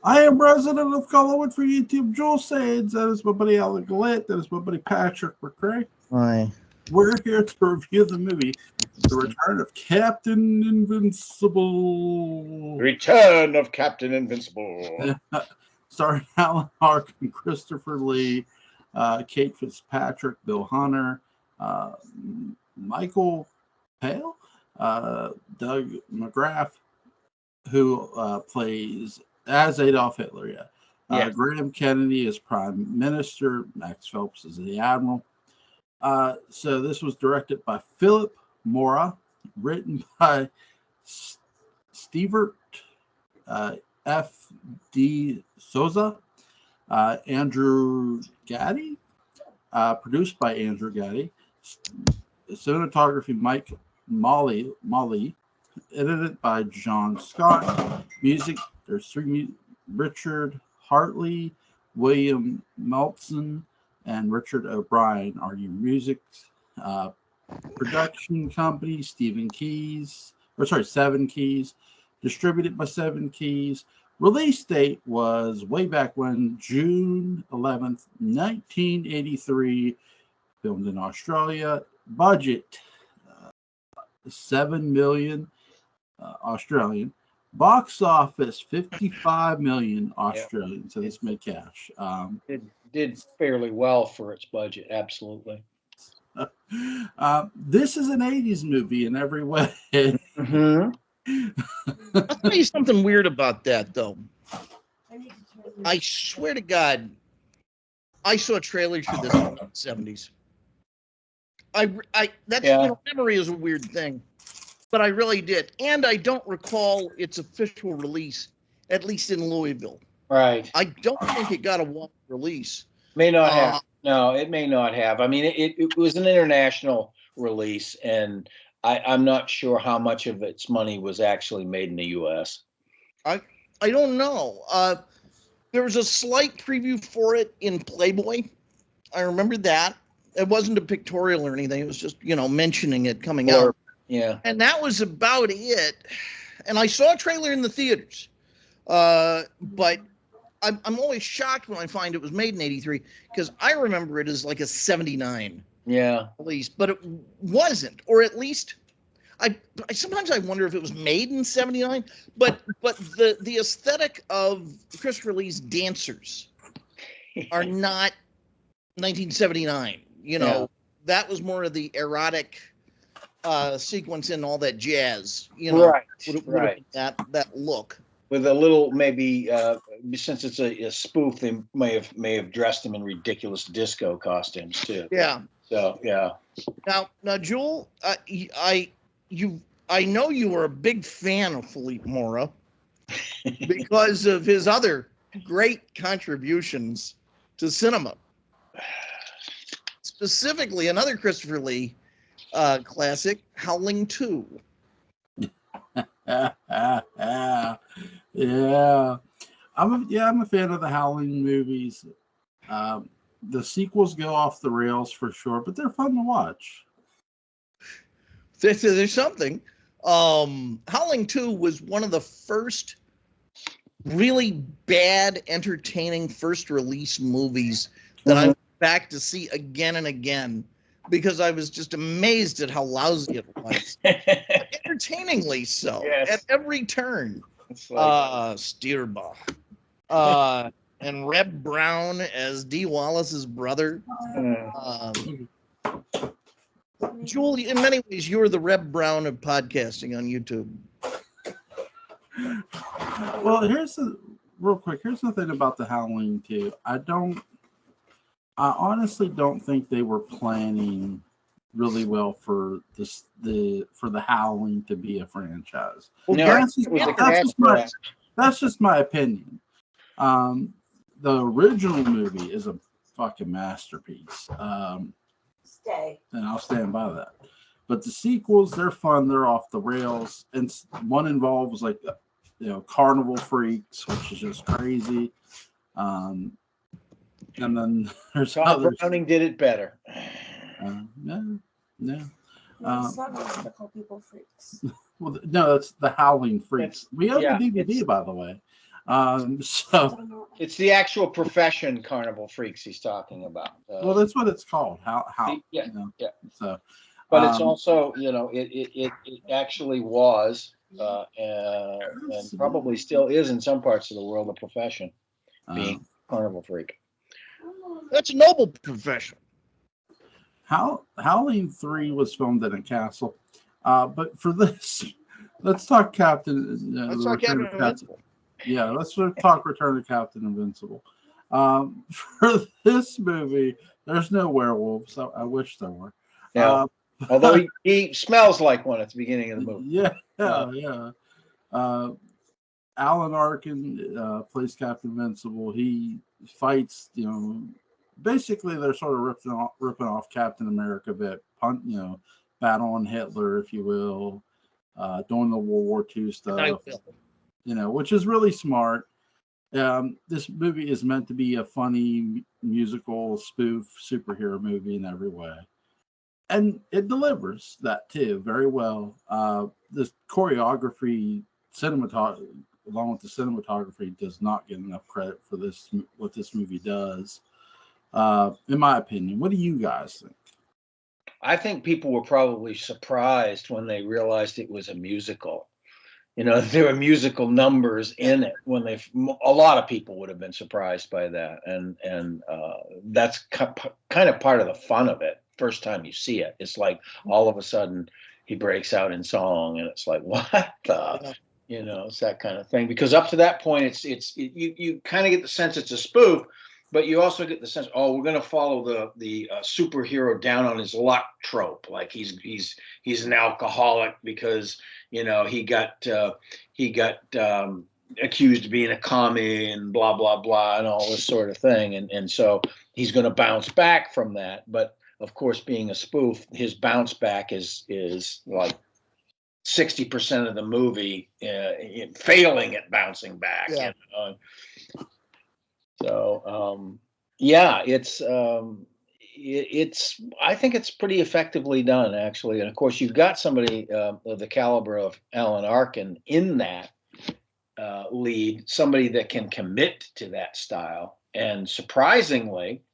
I am resident of Gallant for YouTube. Joel Sands. That is my buddy Alan Gallant. That is my buddy Patrick McCray. Hi. We're here to review the movie The Return of Captain Invincible. Return of Captain Invincible. Starring Alan Arkin, Christopher Lee, Kate Fitzpatrick, Bill Hunter, Michael Pale, Doug McGrath, who plays as Adolf Hitler. Yeah. Graham Kennedy is Prime Minister. Max Phelps is the Admiral. So this was directed by Philip Mora, written by Stevert F. D. Souza, Andrew Gaddy, produced by Andrew Gaddy, cinematography Mike Molly, edited by John Scott, music, there's three, Richard Hartley, William Meltson, and Richard O'Brien are your music. Production company, Seven Keys. Distributed by Seven Keys. Release date was way back when, June 11th, 1983. Filmed in Australia. Budget, 7 million Australian. Box office, 55 million Australian. Yep. So this made cash. It did fairly well for its budget, absolutely. This is an 80s movie in every way. Mm-hmm. I'll tell you something weird about that, though. I swear to God, I saw a trailer for this in the 70s. Memory is a weird thing, but I really did, and I don't recall its official release, at least in Louisville. Right. I don't think it got a wide release. May not have. No, it may not have. I mean, it was an international release, and I'm not sure how much of its money was actually made in the U.S. I don't know. There was a slight preview for it in Playboy. I remember that. It wasn't a pictorial or anything. It was just, mentioning it coming out. Yeah. And that was about it. And I saw a trailer in the theaters. But I'm always shocked when I find it was made in 83 because I remember it as like a 79 release, but it wasn't, or at least I sometimes I wonder if it was made in 79, but the aesthetic of Christopher Lee's dancers are not 1979. That was more of the erotic sequence and all that jazz. Right. Would have that look. With a little, maybe since it's a spoof, they may have dressed him in ridiculous disco costumes too. Yeah. So yeah. Now, Joel, I know you were a big fan of Philippe Mora because of his other great contributions to cinema. Specifically, another Christopher Lee classic, Howling 2. Yeah, I'm a fan of the Howling movies. The sequels go off the rails for sure, but they're fun to watch. There's something. Howling 2 was one of the first really bad, entertaining first release movies that I went back to see again and again because I was just amazed at how lousy it was. Entertainingly so, at every turn. Steerbach. And Reb Brown as Dee Wallace's brother. Joel, in many ways, you're the Reb Brown of podcasting on YouTube. Well, here's the thing about the Howling 2. I honestly don't think they were planning really well for the Howling to be a franchise. Well, that's just my opinion. The original movie is a fucking masterpiece. And I'll stand by that. But the sequels, they're fun. They're off the rails. And one involves carnival freaks, which is just crazy. And then there's others. Browning did it better. No. It's not going to call people freaks. Well, no, it's the Howling Freaks. We have the DVD, by the way. So It's the actual profession Carnival Freaks he's talking about. well, that's what it's called. How Yeah, you know? yeah. So, But it's also, it actually was, and probably still is in some parts of the world, a profession, being Carnival Freak. That's a noble profession. Halloween 3 was filmed in a castle. But for this, let's talk Captain. Let's talk Captain Invincible. Yeah, let's talk Return of Captain Invincible. For this movie, there's no werewolves. I wish there were. Yeah. Although he smells like one at the beginning of the movie. Yeah. Alan Arkin plays Captain Invincible. He fights, basically they're sort of ripping off Captain America a bit, battle on Hitler, if you will, doing the World War II stuff, which is really smart. This movie is meant to be a funny musical spoof superhero movie in every way. And it delivers that too very well. The choreography, along with the cinematography, does not get enough credit for what this movie does. In my opinion, what do you guys think? I think people were probably surprised when they realized it was a musical. There were musical numbers in it. A lot of people would have been surprised by that, and that's kind of part of the fun of it. First time you see it, it's like all of a sudden he breaks out in song, and it's like, what the, it's that kind of thing. Because up to that point, you kind of get the sense it's a spoof, but you also get the sense, we're going to follow the superhero down on his luck trope, like he's an alcoholic because he got accused of being a commie and blah blah blah and all this sort of thing, and so he's going to bounce back from that. But of course, being a spoof, his bounce back is like 60% of the movie failing at bouncing back. Yeah. So it's I think it's pretty effectively done, actually. And of course, you've got somebody of the caliber of Alan Arkin in that lead, somebody that can commit to that style. And surprisingly,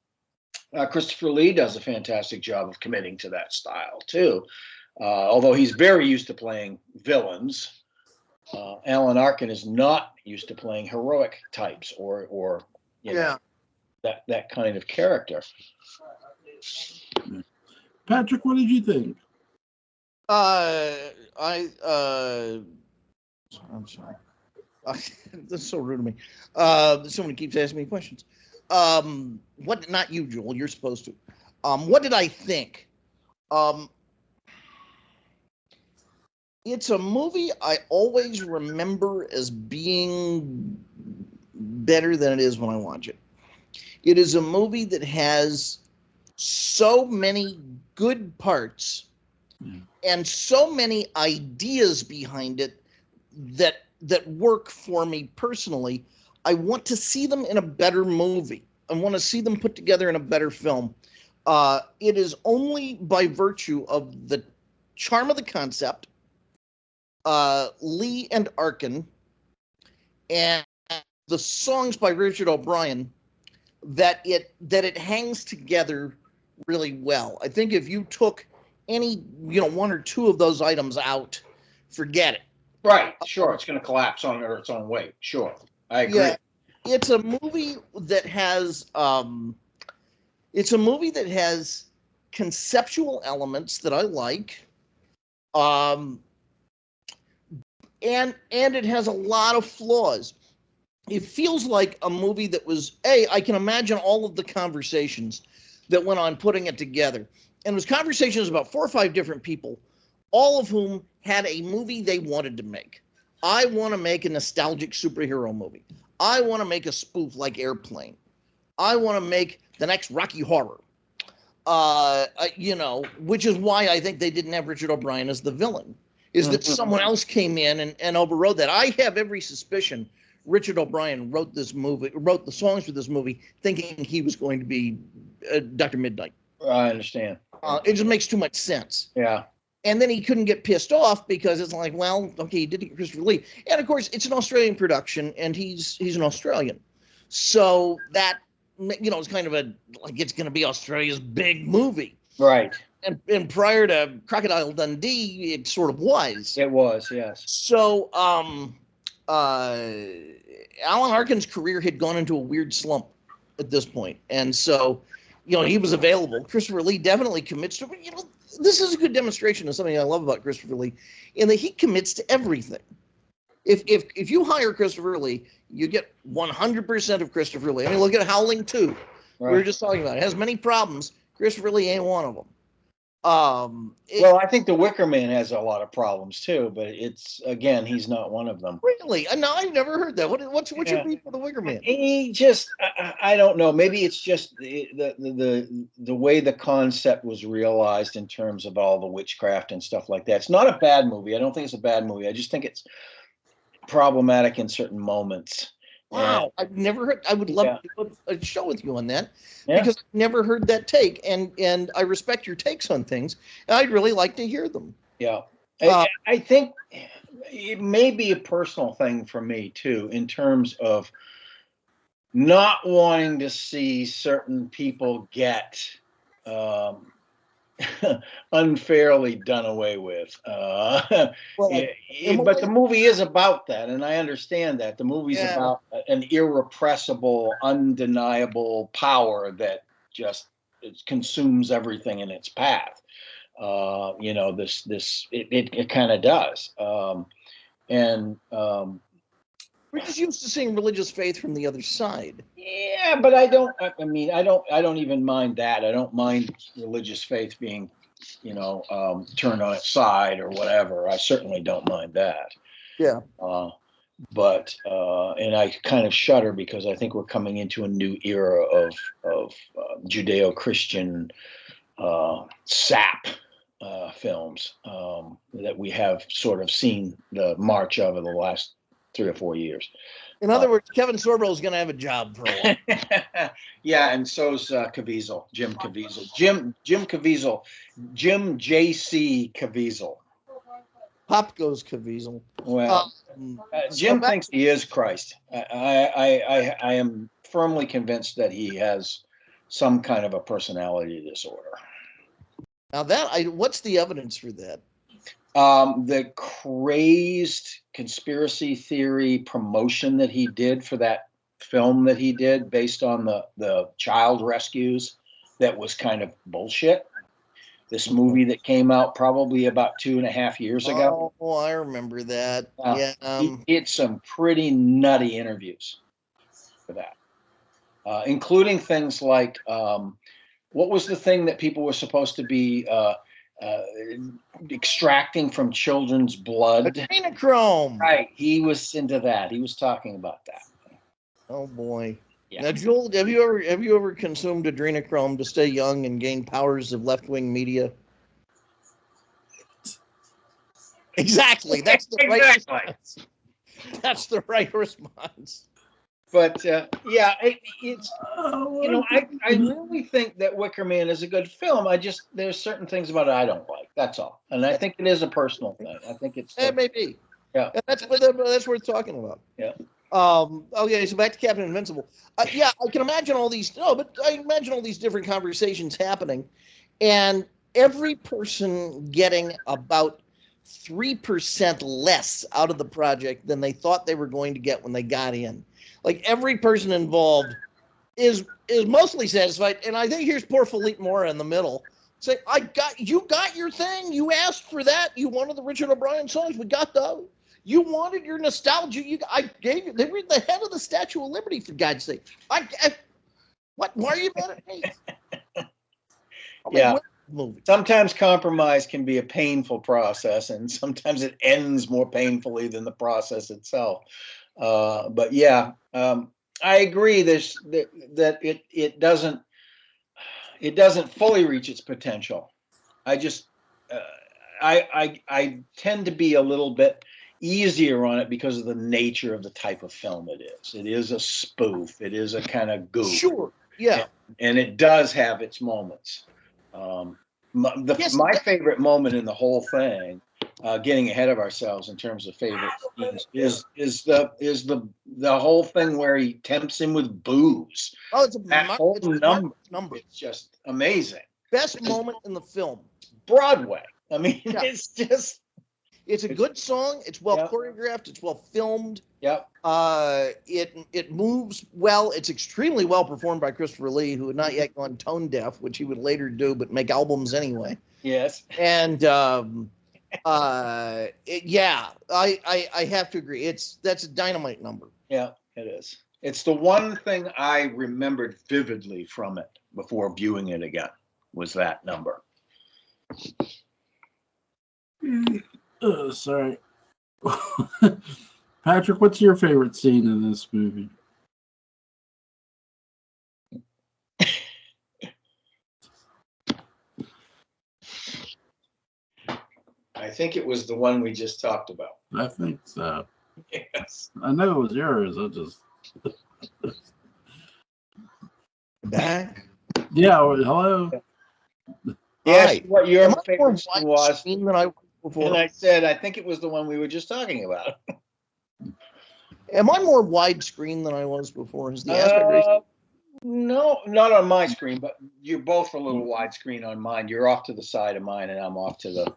Christopher Lee does a fantastic job of committing to that style too. Although he's very used to playing villains, Alan Arkin is not used to playing heroic types or that kind of character. Patrick, what did you think? I'm sorry. That's so rude of me. Somebody keeps asking me questions. What? Not you, Joel. You're supposed to. What did I think? It's a movie I always remember as being better than it is when I watch it. It is a movie that has so many good parts and so many ideas behind it that work for me personally. I want to see them in a better movie. I want to see them put together in a better film. It is only by virtue of the charm of the concept, Lee and Arkin, and the songs by Richard O'Brien, that it hangs together really well. I think if you took any one or two of those items out, forget it. Right, sure, it's going to collapse under its own weight. Sure, I agree. Yeah, it's a movie that has conceptual elements that I like, and it has a lot of flaws. It feels like a movie that was, I can imagine all of the conversations that went on putting it together. And it was conversations about 4 or 5 different people, all of whom had a movie they wanted to make. I want to make a nostalgic superhero movie. I want to make a spoof like Airplane. I want to make the next Rocky Horror. Which is why I think they didn't have Richard O'Brien as the villain, is that someone else came in and overrode that. I have every suspicion Richard O'Brien wrote the songs for this movie, thinking he was going to be Dr. Midnight. I understand. It just makes too much sense. Yeah. And then he couldn't get pissed off because it's like, well, okay, he did get Christopher Lee. And of course, it's an Australian production, and he's an Australian. So that, it's kind of it's going to be Australia's big movie. Right. And prior to Crocodile Dundee, it sort of was. It was, yes. So Alan Arkin's career had gone into a weird slump at this point. And so, he was available. Christopher Lee definitely commits to, this is a good demonstration of something I love about Christopher Lee, in that he commits to everything. If you hire Christopher Lee, you get 100% of Christopher Lee. I mean, look at Howling 2. Right. We were just talking about it. It has many problems. Christopher Lee ain't one of them. Well, I think The Wicker Man has a lot of problems too, but he's not one of them. Really? No, I've never heard that. What's your beef with The Wicker Man? He just, I don't know. Maybe it's just the way the concept was realized in terms of all the witchcraft and stuff like that. It's not a bad movie. I don't think it's a bad movie. I just think it's problematic in certain moments. Wow, I've never heard. I would love to do a show with you on that because I've never heard that take, and I respect your takes on things. And I'd really like to hear them. Yeah, I think it may be a personal thing for me too, in terms of not wanting to see certain people get unfairly done away with. But the movie is about that, and I understand that. The movie's about an irrepressible, undeniable power that just consumes everything in its path. It kind of does. We're just used to seeing religious faith from the other side. Yeah, but I don't even mind that. I don't mind religious faith being, turned on its side or whatever. I certainly don't mind that. Yeah. But I kind of shudder because I think we're coming into a new era of Judeo-Christian sap films that we have sort of seen the march of in the last 3 or 4 years. In other words, Kevin Sorbo is going to have a job for a while. Yeah, and so's Caviezel, Jim Caviezel. Jim J.C. Caviezel. Pop goes Caviezel. Well, Jim thinks he is Christ. I am firmly convinced that he has some kind of a personality disorder. Now what's the evidence for that? The crazed conspiracy theory promotion that he did for that film that he did based on the child rescues, that was kind of bullshit. This movie that came out probably about 2.5 years ago. Oh, I remember that. He did some pretty nutty interviews for that, including things like, what was the thing that people were supposed to be extracting from children's blood? Adrenochrome. Right. He was into that. He was talking about that. Oh boy. Yeah. Now, Joel, have you ever consumed adrenochrome to stay young and gain powers of left-wing media? Exactly. That's the right response. That's the right response. But it's I really think that Wicker Man is a good film. There's certain things about it I don't like. That's all, and I think it is a personal thing. I think it's it may be. Yeah, that's worth talking about. Yeah. Okay, so back to Captain Invincible. I can imagine all these. No, but I imagine all these different conversations happening, and every person getting about 3% less out of the project than they thought they were going to get when they got in. Like, every person involved is mostly satisfied, and I think here's poor Philippe Mora in the middle. Say, you got your thing. You asked for that. You wanted the Richard O'Brien songs. We got those. You wanted your nostalgia. I gave you. They were at the head of the Statue of Liberty, for God's sake. What? Why are you mad at me? Yeah. Sometimes compromise can be a painful process, and sometimes it ends more painfully than the process itself. But yeah, I agree. That it doesn't fully reach its potential. I tend to be a little bit easier on it because of the nature of the type of film it is. It is a spoof. It is a kind of goof. Sure. Yeah. And it does have its moments. My favorite moment in the whole thing, getting ahead of ourselves in terms of favorite scenes, is the whole thing where he tempts him with booze. Oh, it's That whole number. number. It's just amazing. Best moment in the film. Broadway. I mean, Yeah. It's a good song. It's well Yep. choreographed. It's well filmed. Yep. It moves well. It's extremely well performed by Christopher Lee, who had not yet gone tone deaf, which he would later do, but make albums anyway. Yes. And I have to agree. That's a dynamite number. Yeah, it is. It's the one thing I remembered vividly from it before viewing it again, was that number. Sorry. Patrick, what's your favorite scene in this movie? I think it was the one we just talked about. I think so. Yes. I know it was yours. I just... Back. Yeah, hello. Yes, Right. what your Am I more favorite scene was. widescreen than I was before? And I said, I think it was the one we were just talking about. Am I more widescreen than I was before? Is the aspect ratio? No, not on my screen, but you're both a little widescreen on mine. You're off to the side of mine, and I'm off to the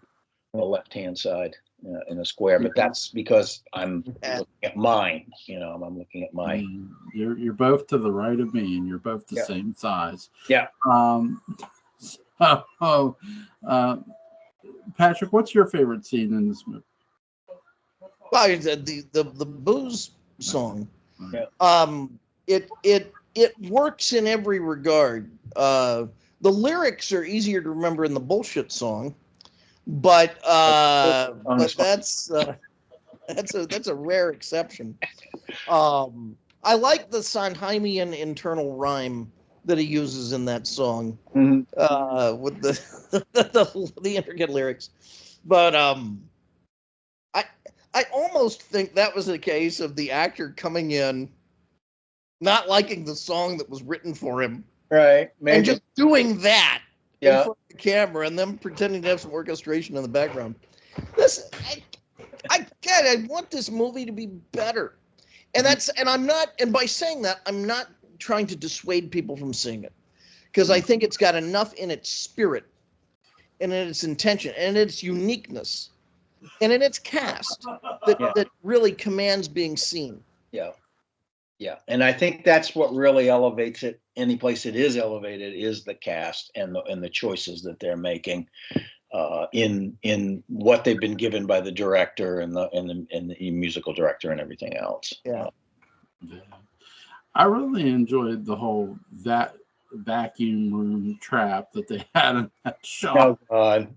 left-hand side in a square. But that's because I'm looking at mine. I'm looking at my. You're both to the right of me, and you're both the same size. Yeah. Patrick, what's your favorite scene in this movie? Well, the booze song. Yeah. It works in every regard. The lyrics are easier to remember in the bullshit song, but that's a rare exception. I like the Sondheimian internal rhyme that he uses in that song, with the intricate lyrics. But I almost think that was a case of the actor coming in, not liking the song that was written for him, Right, maybe. and just doing that in Yeah. front of the camera, and then pretending to have some orchestration in the background. Listen, I get it. I want this movie to be better, and by saying that, I'm not trying to dissuade people from seeing it, because I think it's got enough in its spirit, and in its intention, and in its uniqueness, and in its cast that really commands being seen. Yeah. Yeah. And I think that's what really elevates it. Any place it is elevated is the cast and the choices that they're making in what they've been given by the director and the musical director and everything else. Yeah. I really enjoyed the whole that vacuum room trap that they had in that shot. Oh God.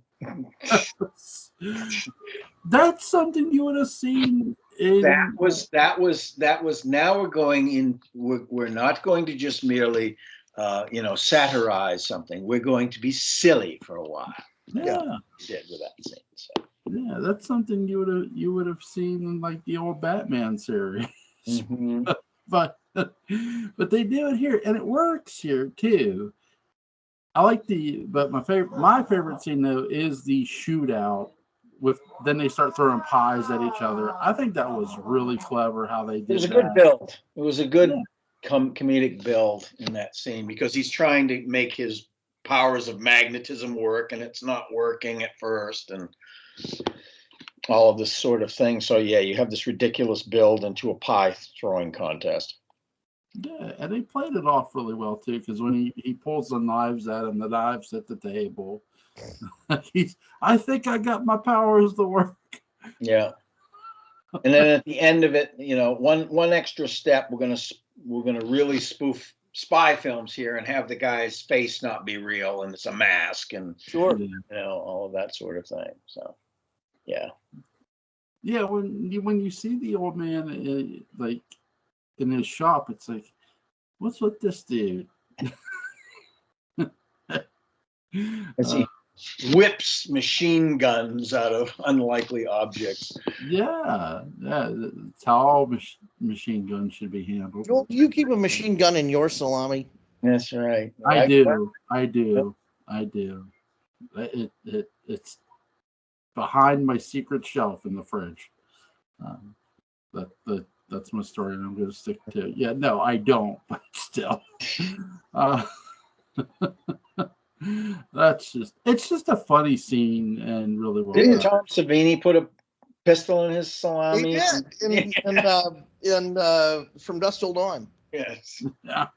That's something you would have seen in That was now we're going in, we're not going to just merely satirize something. We're going to be silly for a while. Yeah. We did with that scene. So. Yeah, that's something you would have seen in like the old Batman series. Mm-hmm. but they do it here, and it works here too. I like my favorite scene though is the shootout. Then they start throwing pies at each other. I think that was really clever how they did that. It was a good build. It was a good comedic build in that scene, because he's trying to make his powers of magnetism work, and it's not working at first, and all of this sort of thing. So yeah, you have this ridiculous build into a pie throwing contest. Yeah, and they played it off really well too, because when he pulls the knives at him, the knives at the table. I think I got my powers to work. Yeah. And then at the end of it, one extra step, we're gonna really spoof spy films here and have the guy's face not be real and it's a mask, and Sure. all of that sort of thing. So yeah. Yeah, when you see the old man like in his shop, it's like, what's with this dude? As he whips machine guns out of unlikely objects. Yeah, that's how all machine guns should be handled. Joel, do you keep a machine gun in your salami? That's right. I do. It's behind my secret shelf in the fridge. That's my story, and I'm going to stick to it. Yeah, no, I don't, but still. It's just a funny scene and really well Didn't done. Tom Savini put a pistol in his He salami? did in From Dusk Till Dawn. Yes. Yeah.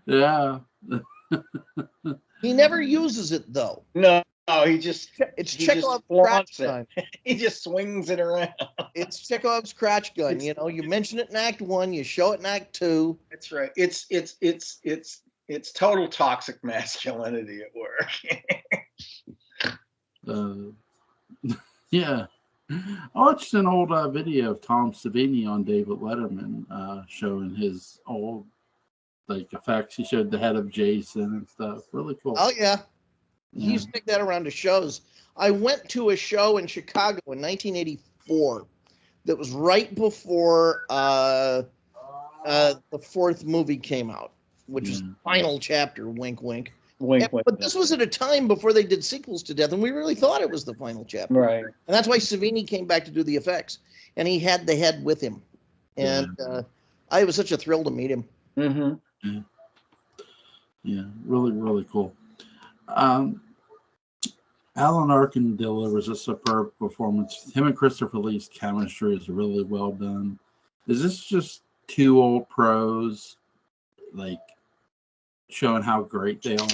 Yeah. He never uses it though. No, he just It's he just Chekhov's flaunts crotch it. gun. He just swings it around. It's Chekhov's crotch gun. You know, you mention it in Act 1, you show it in Act 2. That's right. It's total toxic masculinity at work. Yeah. I watched an old video of Tom Savini on David Letterman showing his old effects. He showed the head of Jason and stuff. Really cool. Oh yeah. He used to take that around to shows. I went to a show in Chicago in 1984 that was right before the fourth movie came out, which was the final chapter, wink, wink. Wink, wink. But this was at a time before they did sequels to Death, and we really thought it was the final chapter. Right. And that's why Savini came back to do the effects. And he had the head with him. And it was such a thrill to meet him. Mm-hmm. Yeah, really, really cool. Alan Arkin delivers a superb performance. Him and Christopher Lee's chemistry is really well done. Is this just two old pros, showing how great they are?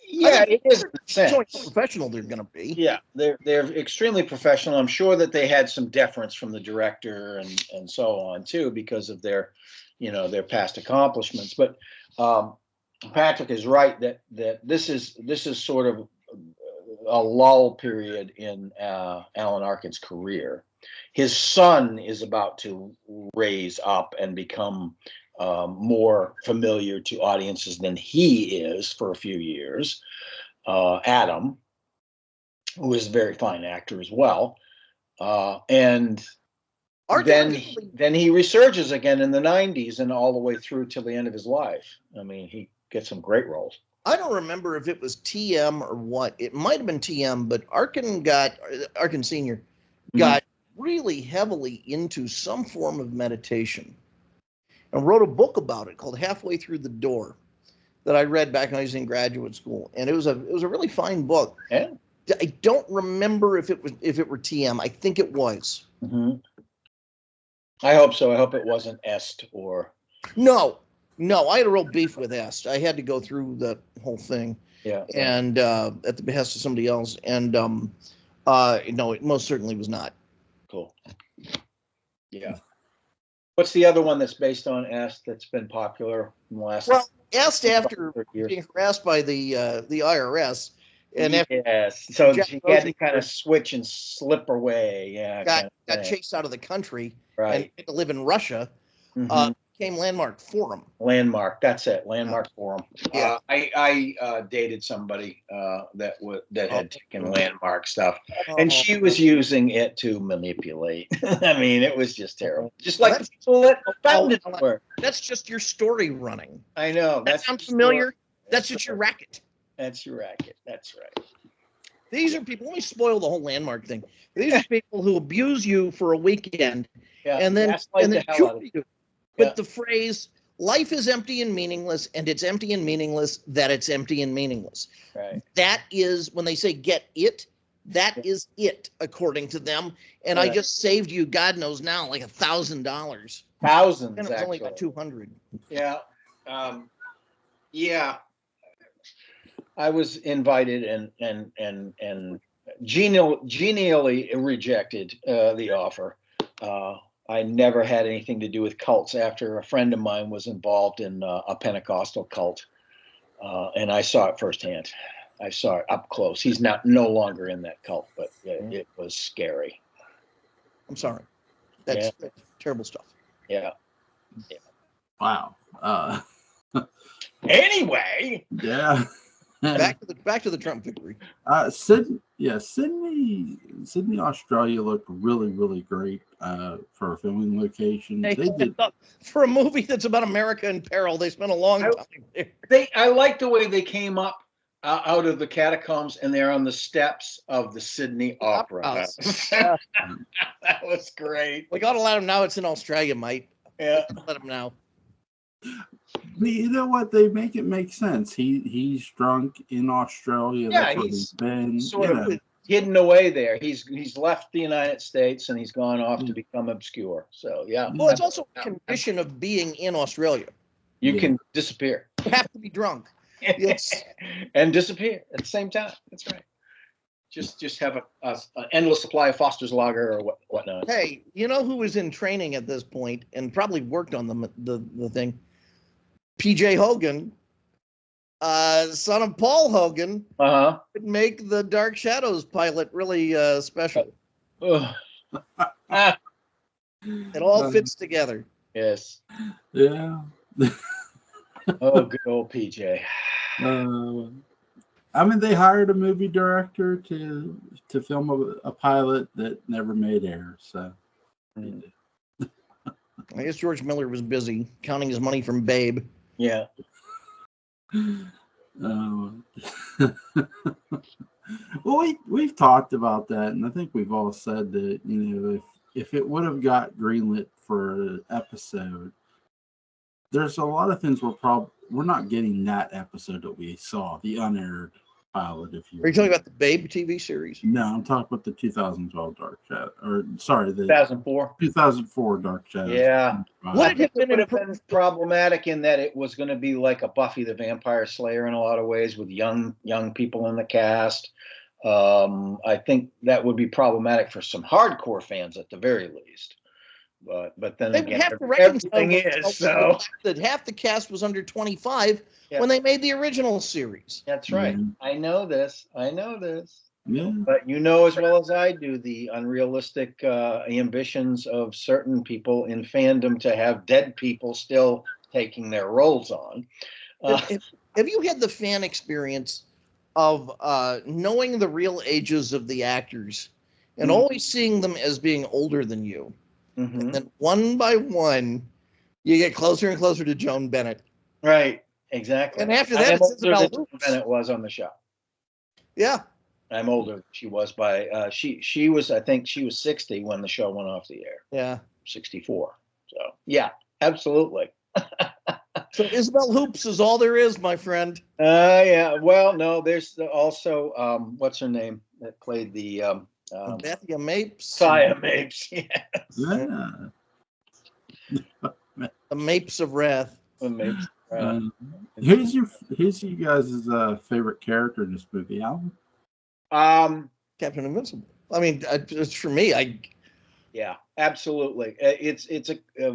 Yeah, it is. Showing how professional they're going to be. Yeah, they're extremely professional. I'm sure that they had some deference from the director and so on too, because of their past accomplishments. But Patrick is right that this is sort of a lull period in Alan Arkin's career. His son is about to raise up and become more familiar to audiences than he is for a few years. Adam, who is a very fine actor as well, and then he resurges again in the 90s and all the way through till the end of his life. I mean, he gets some great roles. I don't remember if it was TM or what. It might have been TM, but Arkin Sr. got really heavily into some form of meditation and wrote a book about it called Halfway Through the Door that I read back when I was in graduate school. And it was a really fine book. Yeah. I don't remember if it were TM. I think it was. Mm-hmm. I hope so. I hope it wasn't Est or... No, I had a real beef with Est. I had to go through the whole thing. Yeah. And at the behest of somebody else. And no, it most certainly was not. Cool. Yeah. What's the other one that's based on Est that's been popular in the last? Well, Est after being harassed by the IRS, and so she had to kind of switch and slip away. Yeah. Got chased out of the country. Right. And had to live in Russia. Became Landmark Forum. Landmark, that's it. Landmark Forum. Yeah. I dated somebody that had taken Landmark stuff, and she was using it to manipulate. I mean, it was just terrible. Just like the people that founded it. That's just your story running. I know. That sounds familiar. That's just your racket. That's your racket. That's right. These are people. Let me spoil the whole Landmark thing. These are people who abuse you for a weekend, and then humor you with the phrase, life is empty and meaningless, and it's empty and meaningless that it's empty and meaningless. Right. That is, when they say get it, that is it, according to them. And I just saved you, God knows now, like $1,000. Thousands, and it was only about 200. Yeah. Yeah. I was invited and genially rejected the offer. I never had anything to do with cults after a friend of mine was involved in a Pentecostal cult. And I saw it firsthand. I saw it up close. He's no longer in that cult, but it was scary. I'm sorry. That's terrible stuff. Yeah. Wow. Anyway. Yeah. Back to the Trump victory. Sydney, Australia looked really, really great for a filming location. They did for a movie that's about America in peril. They spent a long time there. I like the way they came up out of the catacombs, and they're on the steps of the Sydney Opera House. Yeah. That was great. We gotta let him know it's in Australia, mate. Yeah. Let him know. You know what? They make it make sense. He's drunk in Australia. Yeah, That's where he's he's been. sort of hidden away there. He's left the United States and he's gone off to become obscure. So yeah. Well, it's also a condition of being in Australia. You can disappear. You have to be drunk. It's and disappear at the same time. That's right. Just have an endless supply of Foster's Lager or whatnot. Hey, you know who was in training at this point and probably worked on the thing? P.J. Hogan, son of Paul Hogan, could make the Dark Shadows pilot really special. It all fits together. Yes. Yeah. Oh, good old PJ. I mean, they hired a movie director to film a pilot that never made air. So, I guess George Miller was busy counting his money from Babe. Yeah. Well, we've talked about that, and I think we've all said that, you know, if it would have got greenlit for an episode, there's a lot of things we're not getting that episode that we saw, the unaired pilot. Are you talking about the Babe TV series? No, I'm talking about the 2012 Dark Shadow, or sorry, the 2004 Dark Shadow. Yeah. Would it would have been problematic in that it was going to be like a Buffy the Vampire Slayer in a lot of ways with young people in the cast. I think that would be problematic for some hardcore fans at the very least. But then again, everything is so that half the cast was under 25 when they made the original series. That's right. Mm-hmm. I know this. Yeah. But you know as well as I do the unrealistic ambitions of certain people in fandom to have dead people still taking their roles on. Have you had the fan experience of knowing the real ages of the actors and always seeing them as being older than you? Mm-hmm. And then one by one, you get closer and closer to Joan Bennett. Right, exactly. And after that, it's Isabel Hoops. Bennett was on the show. Yeah. I'm older than she was by, she was, I think she was 60 when the show went off the air. Yeah. 64. So, yeah, absolutely. So Isabel Hoops is all there is, my friend. Yeah. Well, no, there's also, what's her name that played the, Bethia Mapes. Saya Mapes, yes. Yeah. The Mapes of Wrath. The Mapes of Wrath. Who's you guys' favorite character in this movie, Alan? Captain Invincible. I mean, it's for me. Yeah, absolutely. It's you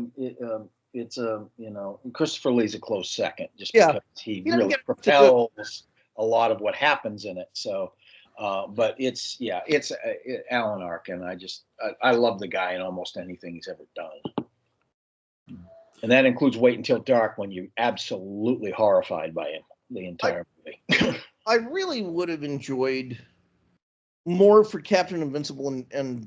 know, Christopher Lee's a close second just because he really propels a lot of what happens in it. So, but it's Alan Arkin. I love the guy in almost anything he's ever done. And that includes Wait Until Dark, when you're absolutely horrified by him the entire movie. I really would have enjoyed more for Captain Invincible and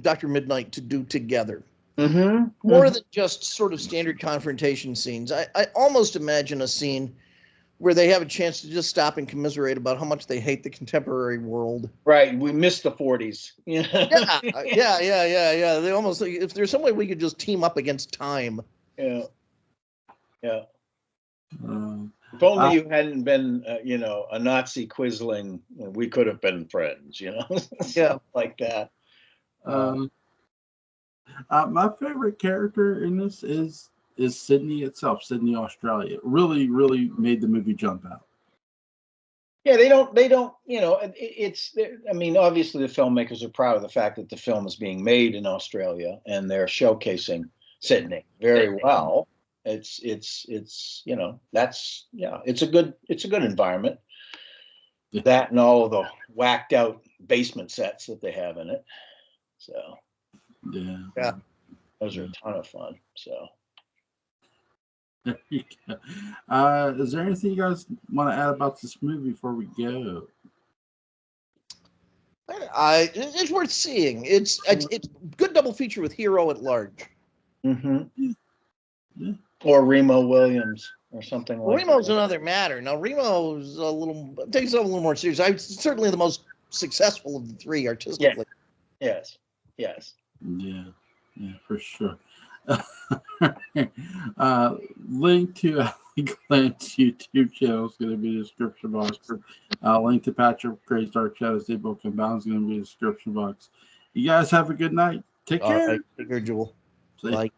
Dr. Midnight to do together. Mm-hmm. More than just sort of standard confrontation scenes. I almost imagine a scene where they have a chance to just stop and commiserate about how much they hate the contemporary world. Right. We miss the 40s. Yeah. They almost, if there's some way we could just team up against time. Yeah. Yeah. If only you hadn't been, a Nazi Quisling, we could have been friends, Yeah. Like that. My favorite character in this is Sydney itself, Sydney, Australia. It really, really made the movie jump out. Yeah, they don't, it's, I mean, obviously the filmmakers are proud of the fact that the film is being made in Australia and they're showcasing Sydney very well. It's it's a good environment. Yeah. That and all of the whacked out basement sets that they have in it. So yeah, those are a ton of fun. So there you go. Is there anything you guys want to add about this movie before we go? It's worth seeing. It's good double feature with Hero at Large. Mm-hmm. Yeah. Or Remo Williams. or something Well, like Remo's that. another matter. Now Remo's takes it a little more serious. I'm certainly the most successful of the three artistically. Yes. Yeah, for sure. Link to Gallant's YouTube channel is going to be in the description box. Link to Patrick McCray's Dark Shadows Depot Compound is going to be in the description box. You guys have a good night. Take care. Take care, Jewel. See ya. Bye.